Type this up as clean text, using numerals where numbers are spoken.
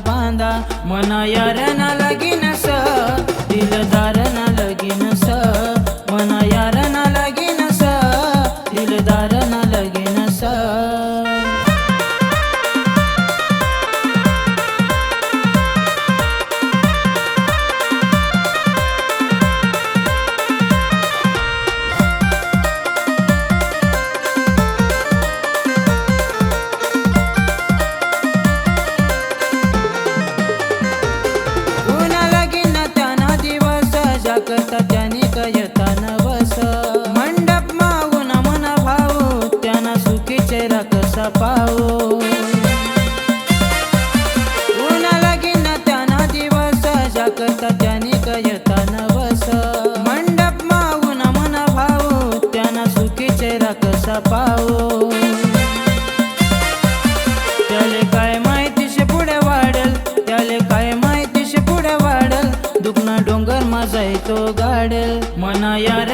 बांधा मना यार ना लगीन स दिलदार ना लगीन स मना यार ना लगीन स दिलदार ना लगीन स करता त्याने कयता नवस मंडप मागून मना भाऊ त्यांना सुखी चेहरा कसा पाहू उन्हा लगीन त्यांना दिवस करता त्याने कयता नवस मंडप मागून मना भाऊ त्यांना सुखी चेहरा कसा पाहू त्याले काय माहितीशे पुढे वाढल त्याले काय माहितीशे पुढे वाढल दुखना डोंगर माझा तो गाडल मना यार